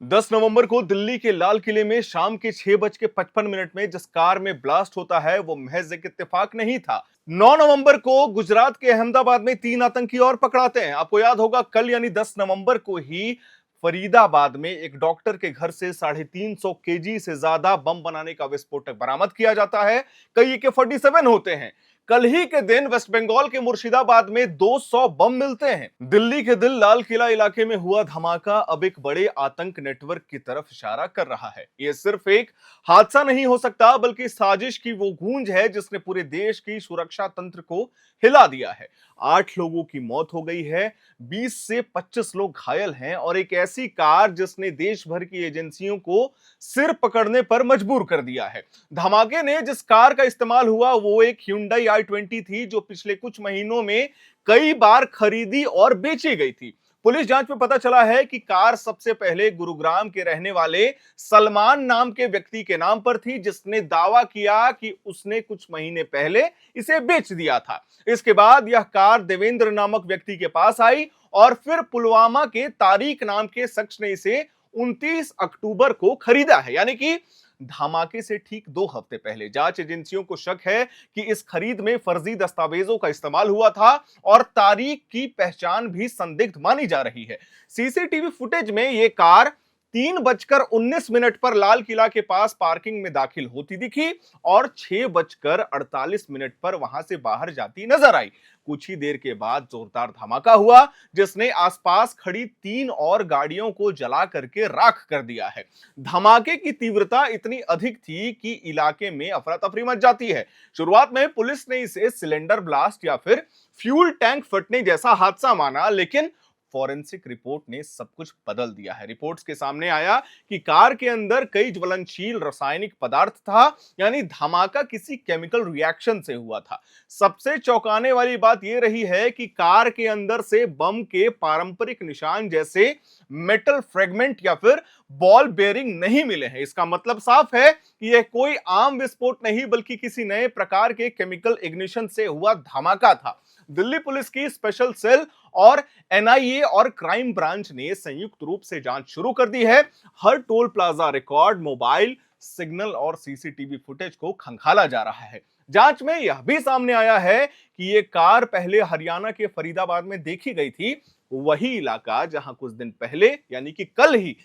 10 नवंबर को दिल्ली के लाल किले में शाम के 6:55 में जिस कार में ब्लास्ट होता है वो महज एक इत्तेफाक नहीं था। 9 नवंबर को गुजरात के अहमदाबाद में 3 आतंकी और पकड़ाते हैं। आपको याद होगा कल यानी 10 नवंबर को ही फरीदाबाद में एक डॉक्टर के घर से 350 केजी से ज्यादा बम बनाने का विस्फोटक बरामद किया जाता है। कई AK-47 होते हैं। कल ही के दिन वेस्ट बंगाल के मुर्शिदाबाद में 200 बम मिलते हैं। दिल्ली के दिल लाल किला इलाके में हुआ धमाका अब एक बड़े आतंक नेटवर्क की तरफ इशारा कर रहा है। यह सिर्फ एक हादसा नहीं हो सकता बल्कि साजिश की वो गूंज है जिसने पूरे देश की सुरक्षा तंत्र को हिला दिया है। 8 लोगों की मौत हो गई है, 20 से 25 लोग घायल हैं और एक ऐसी कार जिसने देश भर की एजेंसियों को सिर पकड़ने पर मजबूर कर दिया है। धमाके ने जिस कार का इस्तेमाल हुआ वो एक Hyundai i20 थी जो पिछले कुछ महीनों में कई बार खरीदी और बेची गई थी। पुलिस जांच में पता चला है कि कार सबसे पहले गुरुग्राम के रहने वाले सलमान नाम के व्यक्ति के नाम पर थी जिसने दावा किया कि उसने कुछ महीने पहले इसे बेच दिया था। इसके बाद यह कार देवेंद्र नामक व्यक्ति के पास आई और फिर पुलवामा के तारिक नाम के शख्स ने इसे 29 अक्टूबर को खरीदा है, यानी कि धमाके से ठीक 2 हफ्ते पहले। जांच एजेंसियों को शक है कि इस खरीद में फर्जी दस्तावेजों का इस्तेमाल हुआ था और तारीख की पहचान भी संदिग्ध मानी जा रही है। सीसीटीवी फुटेज में यह कार 3:19 पर लाल किला के पास पार्किंग में दाखिल होती दिखी और 6:48 पर वहां से बाहर जाती नजर आई। कुछ ही देर के बाद जोरदार धमाका हुआ जिसने आसपास खड़ी 3 और गाड़ियों को जला करके राख कर दिया है। धमाके की तीव्रता इतनी अधिक थी कि इलाके में अफरा तफरी मच जाती है। शुरुआत में पुलिस ने इसे सिलेंडर ब्लास्ट या फिर फ्यूल टैंक फटने जैसा हादसा माना, लेकिन फॉरेंसिक रिपोर्ट ने सब कुछ बदल दिया है। रिपोर्ट्स के सामने आया कि कार के अंदर कई ज्वलनशील रासायनिक पदार्थ था, यानी धमाका किसी केमिकल रिएक्शन से हुआ था। सबसे चौंकाने वाली बात यह रही है कि कार के अंदर से बम के पारंपरिक निशान जैसे मेटल फ्रेगमेंट या फिर बॉल बेयरिंग नहीं मिले हैं। इसका मतलब साफ है कि यह कोई आम विस्फोट नहीं बल्कि किसी नए प्रकार के केमिकल इग्निशन से हुआ धमाका था। दिल्ली पुलिस की स्पेशल सेल और NIA और क्राइम ब्रांच ने संयुक्त रूप से जांच शुरू कर दी है। हर toll plaza record, mobile signal और सीसीटीवी फुटेज को खंगाला जा रहा है। जांच में यह भी सामने आया है कि यह कार पहले हरियाणा के फरीदाबाद में देखी गई थी, वही इलाका जहां कुछ दिन पहले यानी कि कल ही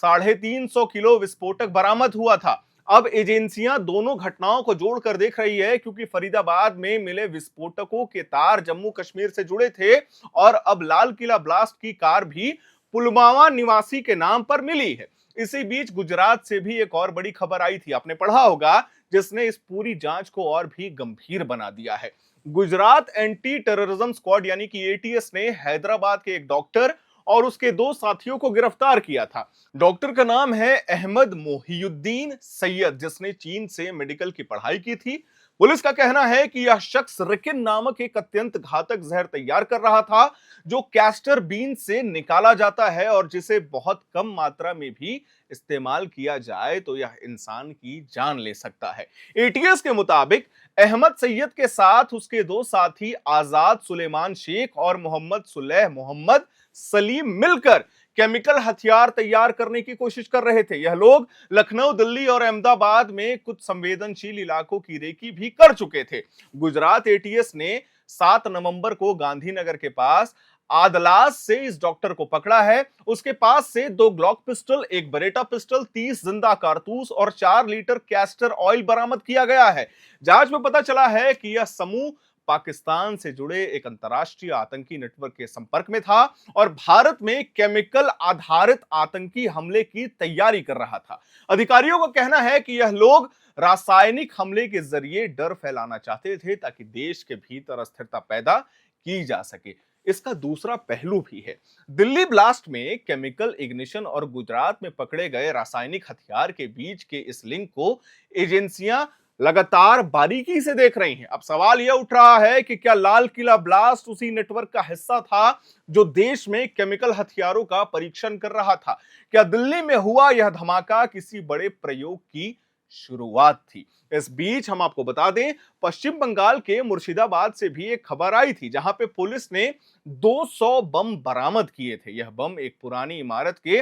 350 किलो विस्फोटक बरामद हुआ था। अब एजेंसियां दोनों घटनाओं को जोड़कर देख रही है क्योंकि फरीदाबाद में मिले विस्फोटकों के तार जम्मू कश्मीर से जुड़े थे और अब लाल किला ब्लास्ट की कार भी पुलवामा निवासी के नाम पर मिली है। इसी बीच गुजरात से भी एक और बड़ी खबर आई थी, आपने पढ़ा होगा, जिसने इस पूरी जांच को और भी गंभीर बना दिया है। गुजरात एंटी टेररिज्म स्क्वाड यानी कि ATS ने हैदराबाद के एक डॉक्टर और उसके 2 साथियों को गिरफ्तार किया था। डॉक्टर का नाम है अहमद मोहियुद्दीन सैयद, जिसने चीन से मेडिकल की पढ़ाई की थी। पुलिस का कहना है कि यह शख्स रिकिन नामक एक अत्यंत घातक जहर तैयार कर रहा था जो कैस्टर बीन से निकाला जाता है और जिसे बहुत कम मात्रा में भी इस्तेमाल किया जाए तो यह इंसान की जान ले सकता है। ATS के मुताबिक अहमद सैयद के साथ उसके 2 साथी आजाद सुलेमान शेख और मोहम्मद सुलेह मोहम्मद सलीम मिलकर केमिकल हथियार तैयार करने की कोशिश कर रहे थे। यह लोग लखनऊ, दिल्ली और अहमदाबाद में कुछ संवेदनशील इलाकों की रेकी भी कर चुके थे। गुजरात ATS ने 7 नवंबर को गांधीनगर के पास आदलास से इस डॉक्टर को पकड़ा है। उसके पास से 2 ग्लॉक पिस्टल, 1 बरेटा पिस्टल, 30 जिंदा कारतूस और 4 लीटर कैस्टर ऑयल बरामद किया गया है। जांच में पता चला है कि यह समूह पाकिस्तान से जुड़े एक अंतरराष्ट्रीय आतंकी नेटवर्क के संपर्क में था और भारत में केमिकल आधारित आतंकी हमले की तैयारी कर रहा था। अधिकारियों का कहना है कि यह लोग रासायनिक हमले के जरिए डर फैलाना चाहते थे ताकि देश के भीतर अस्थिरता पैदा की जा सके। इसका दूसरा पहलू भी है। दिल्ली ब्लास्ट में केमिकल इग्निशन और गुजरात में पकड़े गए रासायनिक हथियार के बीच के इस लिंक को एजेंसियां लगातार बारीकी से देख रही हैं। अब सवाल यह उठ रहा है कि क्या लाल किला ब्लास्ट उसी नेटवर्क का हिस्सा था जो देश में केमिकल हथियारों का परीक्षण कर रहा था? क्या दिल्ली में हुआ यह धमाका किसी बड़े प्रयोग की शुरुआत थी? इस बीच हम आपको बता दें, पश्चिम बंगाल के मुर्शिदाबाद से भी एक खबर आई थी जहां पे पुलिस ने 200 बम बरामद किए थे। यह बम एक पुरानी इमारत के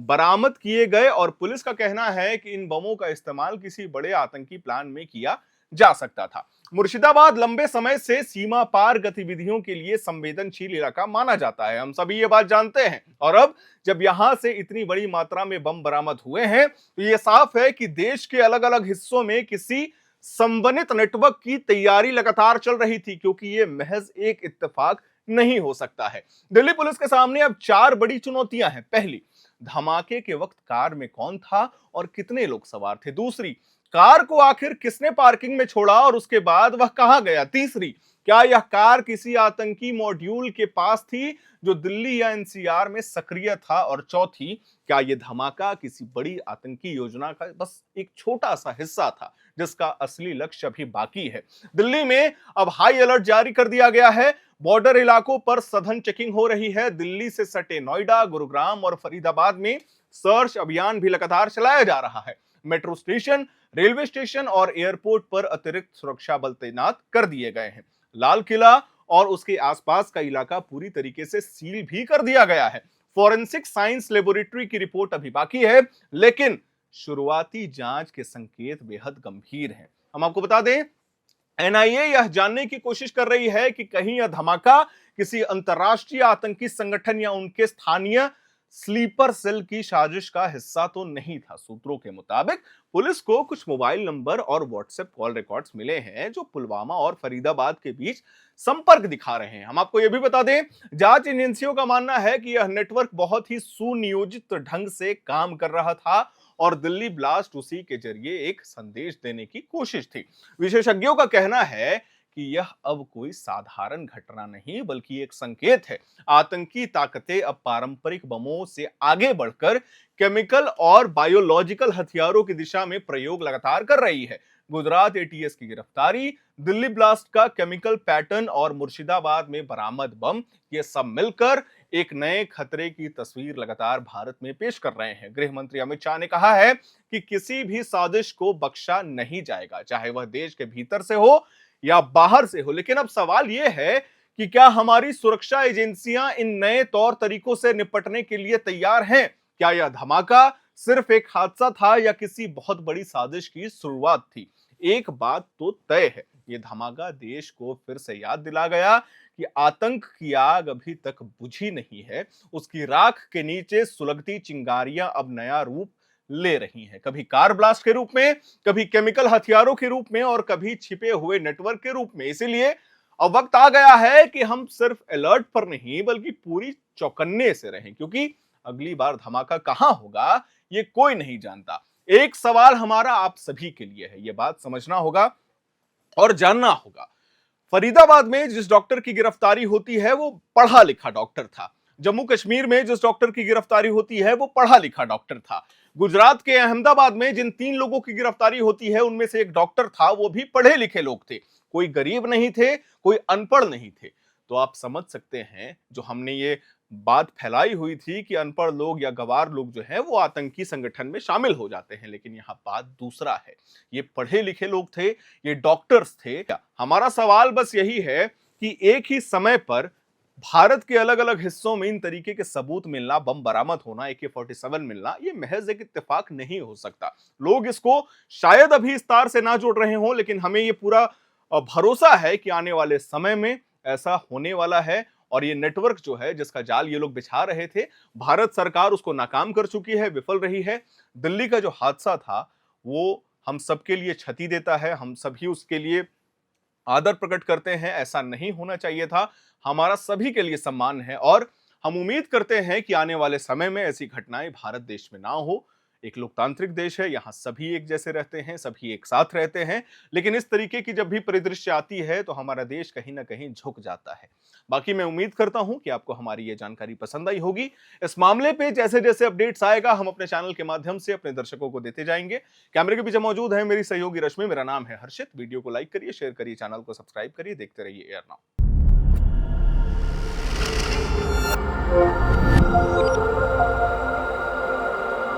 बरामद किए गए और पुलिस का कहना है कि इन बमों का इस्तेमाल किसी बड़े आतंकी प्लान में किया जा सकता था। मुर्शिदाबाद लंबे समय से सीमा पार गतिविधियों के लिए संवेदनशील इलाका माना जाता है, हम सभी ये बात जानते हैं। और अब जब यहां से इतनी बड़ी मात्रा में बम बरामद हुए हैं तो ये साफ है कि देश के अलग अलग हिस्सों में किसी संबंधित नेटवर्क की तैयारी लगातार चल रही थी, क्योंकि ये महज एक इत्तेफाक नहीं हो सकता है। दिल्ली पुलिस के सामने अब 4 बड़ी चुनौतियां हैं। पहली, धमाके के वक्त कार में कौन था और कितने लोग सवार थे। दूसरी, कार को आखिर किसने पार्किंग में छोड़ा और उसके बाद वह कहां गया। तीसरी, क्या यह कार किसी आतंकी मॉड्यूल के पास थी जो दिल्ली या एनसीआर में सक्रिय था। और चौथी, क्या यह धमाका किसी बड़ी आतंकी योजना का बस एक छोटा सा हिस्सा था जिसका असली लक्ष्य अभी बाकी है। दिल्ली में अब हाई अलर्ट जारी कर दिया गया है। बॉर्डर इलाकों पर सघन चेकिंग हो रही है। दिल्ली से सटे नोएडा, गुरुग्राम और फरीदाबाद में सर्च अभियान भी लगातार चलाया जा रहा है। मेट्रो स्टेशन, रेलवे स्टेशन और एयरपोर्ट पर अतिरिक्त सुरक्षा बल तैनात कर दिए गए हैं। लाल किला और उसके आसपास का इलाका पूरी तरीके से सील भी कर दिया गया है। फॉरेंसिक साइंस लेबोरेटरी की रिपोर्ट अभी बाकी है, लेकिन शुरुआती जांच के संकेत बेहद गंभीर हैं। हम आपको बता दें, एनआईए यह जानने की कोशिश कर रही है कि कहीं यह धमाका किसी अंतरराष्ट्रीय आतंकी संगठन या उनके स्थानीय स्लीपर सेल की साजिश का हिस्सा तो नहीं था। सूत्रों के मुताबिक पुलिस को कुछ मोबाइल नंबर और व्हाट्सएप कॉल रिकॉर्ड्स मिले हैं जो पुलवामा और फरीदाबाद के बीच संपर्क दिखा रहे हैं। हम आपको यह भी बता दें, जांच एजेंसियों का मानना है कि यह नेटवर्क बहुत ही सुनियोजित ढंग से काम कर रहा था और दिल्ली ब्लास्ट उसी के जरिए एक संदेश देने की कोशिश थी। विशेषज्ञों का कहना है कि यह अब कोई साधारण घटना नहीं बल्कि एक संकेत है। आतंकी ताकतें अब पारंपरिक बमों से आगे बढ़कर केमिकल और बायोलॉजिकल हथियारों की दिशा में प्रयोग लगातार कर रही है। गुजरात एटीएस की गिरफ्तारी, दिल्ली ब्लास्ट का केमिकल पैटर्न और मुर्शिदाबाद में बरामद बम, ये सब मिलकर एक नए खतरे की तस्वीर लगातार भारत में पेश कर रहे हैं। गृह मंत्री अमित शाह ने कहा है कि किसी भी साजिश को बख्शा नहीं जाएगा, चाहे वह देश के भीतर से हो या बाहर से हो। लेकिन अब सवाल यह है कि क्या हमारी सुरक्षा एजेंसियां इन नए तौर तरीकों से निपटने के लिए तैयार हैं? क्या यह धमाका सिर्फ एक हादसा था या किसी बहुत बड़ी साजिश की शुरुआत थी? एक बात तो तय है, यह धमाका देश को फिर से याद दिला गया कि आतंक की आग अभी तक बुझी नहीं है। उसकी राख के नीचे सुलगती चिंगारियां अब नया रूप ले रही हैं, कभी कार ब्लास्ट के रूप में, कभी केमिकल हथियारों के रूप में और कभी छिपे हुए नेटवर्क के रूप में। इसीलिए अब वक्त आ गया है कि हम सिर्फ अलर्ट पर नहीं बल्कि पूरी चौकन्ने से रहें, क्योंकि अगली बार धमाका कहां होगा ये कोई नहीं जानता। एक सवाल हमारा आप सभी के लिए है, यह बात समझना होगा और जानना होगा। फरीदाबाद में जिस डॉक्टर की गिरफ्तारी होती है वो पढ़ा लिखा डॉक्टर था। जम्मू कश्मीर में जिस डॉक्टर की गिरफ्तारी होती है वो पढ़ा लिखा डॉक्टर था। गुजरात के अहमदाबाद में जिन 3 लोगों की गिरफ्तारी होती है उनमें से एक डॉक्टर था, वो भी पढ़े लिखे लोग थे। कोई गरीब नहीं थे, कोई अनपढ़ नहीं थे। तो आप समझ सकते हैं, जो हमने ये बात फैलाई हुई थी कि अनपढ़ लोग या गवार लोग जो हैं वो आतंकी संगठन में शामिल हो जाते हैं, लेकिन यहाँ बात दूसरा है। ये पढ़े लिखे लोग थे, ये डॉक्टर्स थे। हमारा सवाल बस यही है कि एक ही समय पर भारत के अलग अलग हिस्सों में इन तरीके के सबूत मिलना, बम बरामद होना, AK-47 मिलना, ये महज एक इत्तेफाक नहीं हो सकता। लोग इसको शायद अभी इस तार से ना जोड़ रहे हों, लेकिन हमें ये पूरा भरोसा है कि आने वाले समय में ऐसा होने वाला है। और ये नेटवर्क जो है जिसका जाल ये लोग बिछा रहे थे, भारत सरकार उसको नाकाम कर चुकी है, विफल रही है। दिल्ली का जो हादसा था वो हम सबके लिए क्षति देता है, हम सभी उसके लिए आदर प्रकट करते हैं। ऐसा नहीं होना चाहिए था, हमारा सभी के लिए सम्मान है और हम उम्मीद करते हैं कि आने वाले समय में ऐसी घटनाएं भारत देश में ना हो। एक लोकतांत्रिक देश है, यहाँ सभी एक जैसे रहते हैं, सभी एक साथ रहते हैं, लेकिन इस तरीके की जब भी परिदृश्य आती है तो हमारा देश कहीं ना कहीं झुक जाता है। बाकी मैं उम्मीद करता हूं कि आपको हमारी ये जानकारी पसंद आई होगी। इस मामले पे जैसे जैसे अपडेट्स आएगा हम अपने चैनल के माध्यम से अपने दर्शकों को देते जाएंगे। कैमरे के पीछे मौजूद है मेरी सहयोगी रश्मि, मेरा नाम है हर्षित। वीडियो को लाइक करिए, शेयर करिए, चैनल को सब्सक्राइब करिए, देखते रहिए एयर नाउ।